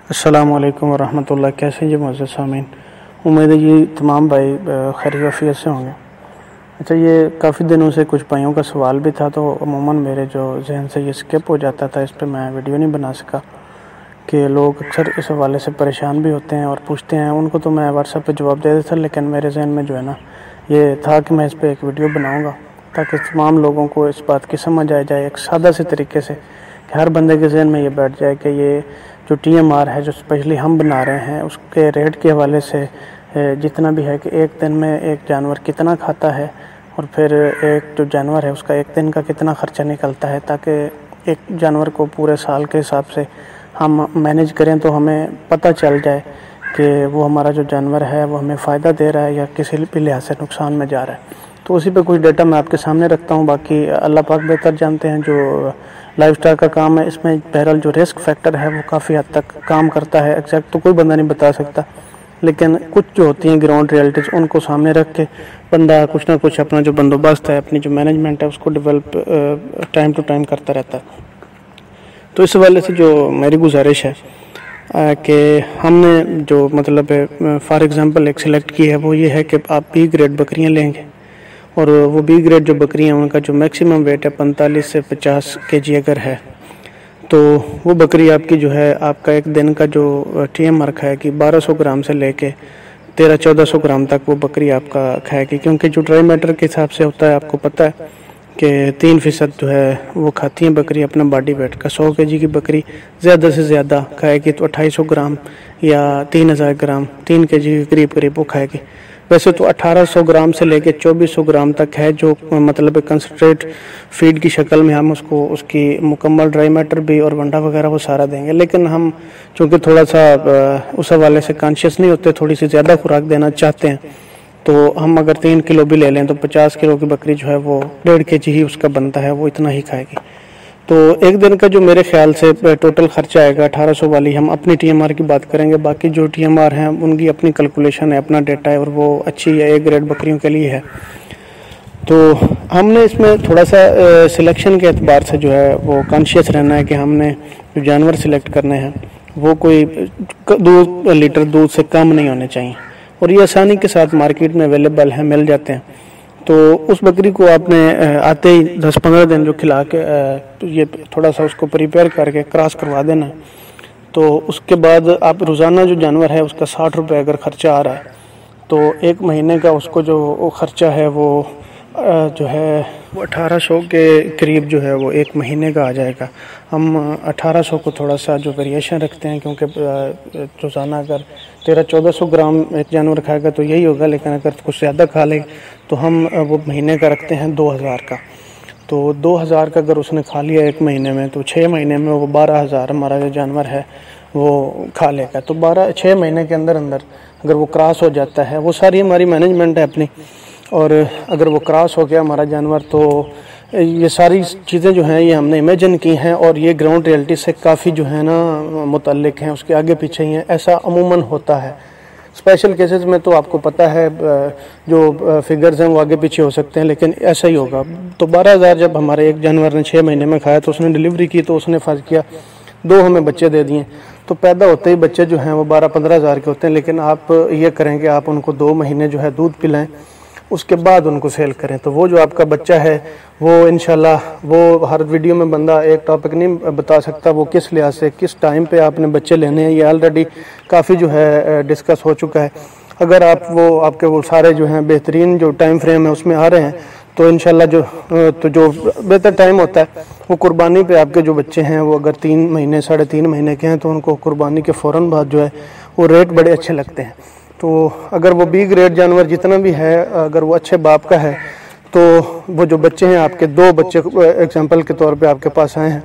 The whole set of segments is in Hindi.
अस्सलाम वालेकुम वरहमतुल्लाह। कैसे हैं जी मुअज़्ज़ज़ सामीन। उम्मीद है जी तमाम भाई खैर आफियत से होंगे। अच्छा, ये काफ़ी दिनों से कुछ भाइयों का सवाल भी था, तो अमूमन मेरे जो जहन से ये स्किप हो जाता था, इस पे मैं वीडियो नहीं बना सका कि लोग अक्सर इस हवाले से परेशान भी होते हैं और पूछते हैं। उनको तो मैं व्हाट्सएप पे जवाब दे देता, लेकिन मेरे जहन में जो है ना ये था कि मैं इस पर एक वीडियो बनाऊँगा ताकि तमाम लोगों को इस बात की समझ आ जाए एक सादा से तरीके से कि हर बंदे के जहन में ये बैठ जाए कि ये जो TMR है जो स्पेशली हम बना रहे हैं उसके रेट के हवाले से जितना भी है कि एक दिन में एक जानवर कितना खाता है और फिर एक जो जानवर है उसका एक दिन का कितना ख़र्चा निकलता है, ताकि एक जानवर को पूरे साल के हिसाब से हम मैनेज करें तो हमें पता चल जाए कि वो हमारा जो जानवर है वो हमें फ़ायदा दे रहा है या किसी भी लिहाज से नुकसान में जा रहा है। तो उसी पे कुछ डेटा मैं आपके सामने रखता हूँ। बाकी अल्लाह पाक बेहतर जानते हैं, जो लाइफस्टाइल का काम है इसमें बहरहाल जो रिस्क फैक्टर है वो काफ़ी हद तक काम करता है। एग्जैक्ट तो कोई बंदा नहीं बता सकता, लेकिन कुछ जो होती हैं ग्राउंड रियलिटीज़ उनको सामने रख के बंदा कुछ ना कुछ अपना जो बंदोबस्त है, अपनी जो मैनेजमेंट है उसको डेवलप टाइम टू टाइम करता रहता है। तो इस हवाले से जो मेरी गुजारिश है कि हमने जो मतलब फॉर एग्ज़ाम्पल एक सिलेक्ट की है वो ये है कि आप B ग्रेड बकरियाँ लेंगे और वो B ग्रेड जो बकरियाँ उनका जो मैक्सिमम वेट है 45 से 50 kg अगर है, तो वो बकरी आपकी जो है आपका एक दिन का जो TMR खाएगी 1200 ग्राम से लेके 1300-1400 ग्राम तक वो बकरी आपका खाएगी। क्योंकि जो ड्राई मैटर के हिसाब से होता है, आपको पता है कि 3% जो है वो खाती हैं बकरी अपना बॉडी वेट का। 100 kg की बकरी ज़्यादा से ज़्यादा खाएगी तो 2800 ग्राम या 3000 ग्राम 3 kg के करीब करीब वो खाएगी। वैसे तो 1800 ग्राम से लेके 2400 ग्राम तक है, जो मतलब कंसंट्रेट फीड की शक्ल में हम उसको उसकी मुकम्मल ड्राई मैटर भी और वंडा वगैरह वो सारा देंगे। लेकिन हम चूँकि थोड़ा सा उस हवाले से कॉन्शियस नहीं होते, थोड़ी सी ज़्यादा खुराक देना चाहते हैं, तो हम अगर 3 किलो भी ले लें तो 50 किलो की बकरी जो है वो 1.5 kg ही उसका बनता है, वो इतना ही खाएगी। तो एक दिन का जो मेरे ख्याल से टोटल खर्चा आएगा 1800 वाली, हम अपनी TMR की बात करेंगे। बाकी जो TMR हैं उनकी अपनी कैलकुलेशन है, अपना डेटा है और वो अच्छी है, A ग्रेड बकरियों के लिए है। तो हमने इसमें थोड़ा सा सिलेक्शन के एतबार से जो है वो कॉन्शियस रहना है कि हमने जो जानवर सिलेक्ट करने हैं वो कोई 2 लीटर दूध से कम नहीं होने चाहिए, और ये आसानी के साथ मार्केट में अवेलेबल हैं, मिल जाते हैं। तो उस बकरी को आपने आते ही 10-15 दिन जो खिला के ये थोड़ा सा उसको प्रिपेयर करके क्रॉस करवा देना। तो उसके बाद आप रोज़ाना जो जानवर है उसका 60 रुपये अगर ख़र्चा आ रहा है तो एक महीने का उसको जो ख़र्चा है वो जो है वो 1800 के करीब जो है वो एक महीने का आ जाएगा। हम 1800 को थोड़ा सा जो वेरिएशन रखते हैं, क्योंकि रोज़ाना अगर 1300-1400 ग्राम एक जानवर खाएगा तो यही होगा, लेकिन अगर कुछ ज़्यादा खा ले तो हम वो महीने का रखते हैं 2000 का। तो 2000 का अगर उसने खा लिया एक महीने में तो 6 महीने में वो 12000 हमारा जो जानवर है वो खा लेगा। तो 6 महीने के अंदर अंदर अगर वो क्रॉस हो जाता है, वो सारी हमारी मैनेजमेंट है अपनी, और अगर वो क्रॉस हो गया हमारा जानवर तो ये सारी चीज़ें जो हैं ये हमने इमेजिन की हैं और ये ग्राउंड रियलिटी से काफ़ी जो है ना मुतल्लिक हैं, उसके आगे पीछे ही हैं। ऐसा अमूमन होता है। स्पेशल केसेस में तो आपको पता है जो फिगर्स हैं वो आगे पीछे हो सकते हैं, लेकिन ऐसा ही होगा। तो 12000 जब हमारे एक जानवर ने 6 महीने में खाया तो उसने डिलीवरी की, तो उसने फ़र्ज किया 2 हमें बच्चे दे दिए, तो पैदा होते ही बच्चे जो हैं वो 12-15 हज़ार के होते हैं। लेकिन आप ये करें कि आप उनको 2 महीने जो है दूध पिलाएं, उसके बाद उनको सेल करें, तो वो जो आपका बच्चा है वो इंशाल्लाह, वो हर वीडियो में बंदा एक टॉपिक नहीं बता सकता वो किस लिहाज से किस टाइम पे आपने बच्चे लेने हैं, ये ऑलरेडी काफ़ी जो है डिस्कस हो चुका है। अगर आप वो आपके वो सारे जो हैं बेहतरीन जो टाइम फ्रेम है उसमें आ रहे हैं तो इंशाल्लाह जो बेहतर टाइम होता है वो कुर्बानी पे आपके जो बच्चे हैं वो अगर 3 महीने 3.5 महीने के हैं तो उनको कुर्बानी के फ़ौरन बाद जो है वो रेट बड़े अच्छे लगते हैं। तो अगर वो B ग्रेड जानवर जितना भी है अगर वो अच्छे बाप का है तो वो जो बच्चे हैं आपके 2 बच्चे एग्जांपल के तौर पे आपके पास आए हैं,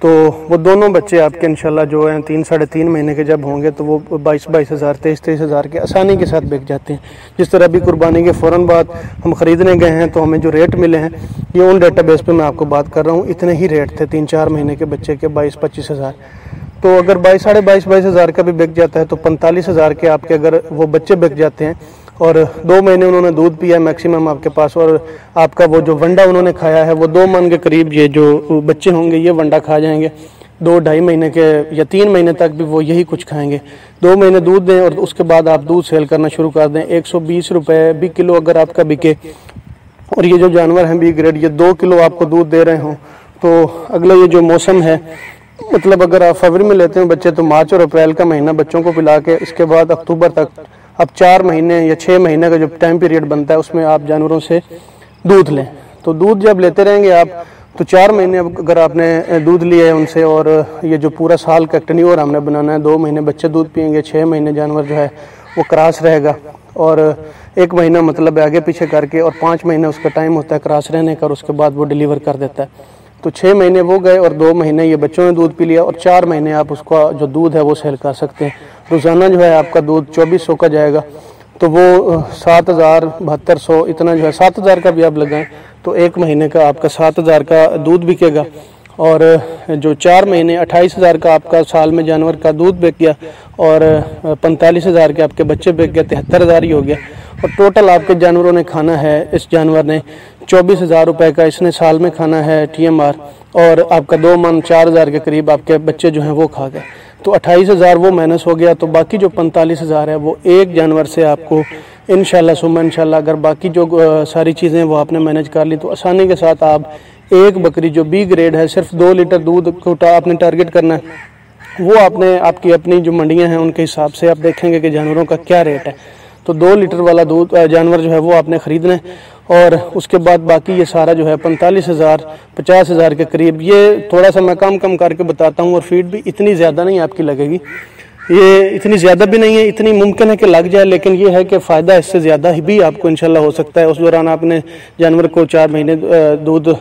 तो वो दोनों बच्चे आपके इंशाल्लाह जो हैं 3-3.5 महीने के जब होंगे तो वो 22-22 हज़ार 23-23 हज़ार के आसानी के साथ बिक जाते हैं। जिस तरह भी कुर्बानी के फ़ौरन बाद हम ख़रीदने गए हैं तो हमें जो रेट मिले हैं ये उन डेटाबेस पे मैं आपको बात कर रहा हूँ, इतने ही रेट थे 3-4 महीने के बच्चे के 22-25 हज़ार। तो अगर 22-22 हज़ार का भी बिक जाता है तो 45 हज़ार के आपके अगर वो बच्चे बिक जाते हैं और 2 महीने उन्होंने दूध पिया मैक्सिमम आपके पास, और आपका वो जो वंडा उन्होंने खाया है वो 2 मन के करीब ये जो बच्चे होंगे ये वंडा खा जाएंगे। 2-2.5 महीने के या 3 महीने तक भी वो यही कुछ खाएंगे। 2 महीने दूध दें और उसके बाद आप दूध सेल करना शुरू कर दें। 120 रुपये भी किलो अगर आपका बिके और ये जो जानवर हैं बी ग्रेड, ये 2 किलो आपको दूध दे रहे हों, तो अगला ये जो मौसम है, मतलब अगर आप फरवरी में लेते हैं बच्चे तो मार्च और अप्रैल का महीना बच्चों को पिला के इसके बाद अक्टूबर तक अब 4 महीने या 6 महीने का जो टाइम पीरियड बनता है उसमें आप जानवरों से दूध लें। तो दूध जब लेते रहेंगे आप तो 4 महीने अगर आपने दूध लिया है उनसे, और ये जो पूरा साल का टेन्योर हमने बनाना है, 2 महीने बच्चे दूध पिएंगे, 6 महीने जानवर जो है वो क्रॉस रहेगा, और 1 महीना मतलब आगे पीछे करके, और 5 महीने उसका टाइम होता है क्रॉस रहने का, और उसके बाद वो डिलीवर कर देता है। तो 6 महीने वो गए और 2 महीने ये बच्चों ने दूध पी लिया, और 4 महीने आप उसका जो दूध है वो सेल कर सकते हैं। रोज़ाना जो है आपका दूध 2400 का जाएगा, तो वो 7000-7200 इतना जो है 7000 का भी आप लगाएं तो 1 महीने का आपका 7000 का दूध बिकेगा, और जो 4 महीने 28000 का आपका साल में जानवर का दूध बिक गया, और 45000 के आपके बच्चे बिक गए, 73000 ही हो गया। और टोटल आपके जानवरों ने खाना है, इस जानवर ने 24,000 रुपये का इसने साल में खाना है TMR, और आपका 2 मन 4000 के करीब आपके बच्चे जो हैं वो खा गए। तो 28,000 वो माइनस हो गया। तो बाकी जो 45,000 है वो एक जानवर से आपको इंशाल्लाह सुम्मा इंशाल्लाह, अगर बाकी जो सारी चीज़ें वो आपने मैनेज कर ली तो आसानी के साथ आप एक बकरी जो बी ग्रेड है सिर्फ 2 लीटर दूध को आपने टारगेट करना है, वो आपने आपकी अपनी जो मंडियां हैं उनके हिसाब से आप देखेंगे कि जानवरों का क्या रेट है, तो 2 लीटर वाला दूध जानवर जो है वो आपने ख़रीदना है। और उसके बाद बाकी ये सारा जो है 45,000 50,000 के करीब, ये थोड़ा सा मैं कम करके बताता हूँ, और फीड भी इतनी ज़्यादा नहीं आपकी लगेगी, ये इतनी ज़्यादा भी नहीं है, इतनी मुमकिन है कि लग जाए, लेकिन ये है कि फ़ायदा इससे ज़्यादा ही भी आपको इंशाल्लाह हो सकता है। उस दौरान आपने जानवर को 4 महीने दूध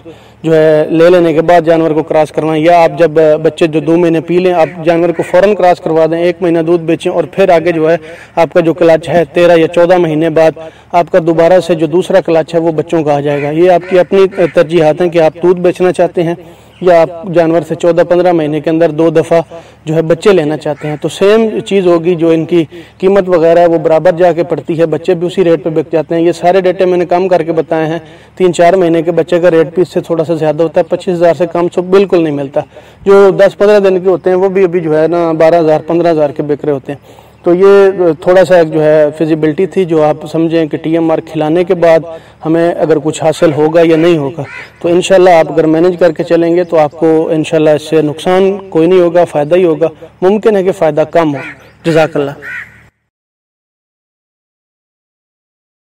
जो है ले लेने के बाद जानवर को क्रॉस करवाएं, या आप जब बच्चे जो 2 महीने पी लें आप जानवर को फ़ौरन क्रॉस करवा दें, 1 महीना दूध बेचें, और फिर आगे जो है आपका जो क्लच है 13 या 14 महीने बाद आपका दोबारा से जो दूसरा क्लच है वो बच्चों का आ जाएगा। ये आपकी अपनी तरजीहात हैं कि आप दूध बेचना चाहते हैं या आप जानवर से 14-15 महीने के अंदर 2 दफ़ा जो है बच्चे लेना चाहते हैं, तो सेम चीज़ होगी। जो इनकी कीमत वगैरह है वो बराबर जाके पड़ती है, बच्चे भी उसी रेट पे बिक जाते हैं। ये सारे डेटे मैंने कम करके बताए हैं। 3-4 महीने के बच्चे का रेट भी इससे थोड़ा सा ज़्यादा होता है, 25,000 से कम तो बिल्कुल नहीं मिलता। जो 10-15 दिन के होते हैं वो भी अभी जो है ना 12,000-15,000 के बिक रहे होते हैं। तो ये थोड़ा सा जो है फिजिबिलिटी थी, जो आप समझें कि TMR खिलाने के बाद हमें अगर कुछ हासिल होगा या नहीं होगा, तो इंशाल्लाह आप अगर मैनेज करके चलेंगे तो आपको इंशाल्लाह इससे नुकसान कोई नहीं होगा, फ़ायदा ही होगा। मुमकिन है कि फ़ायदा कम हो। जज़ाकल्लाह।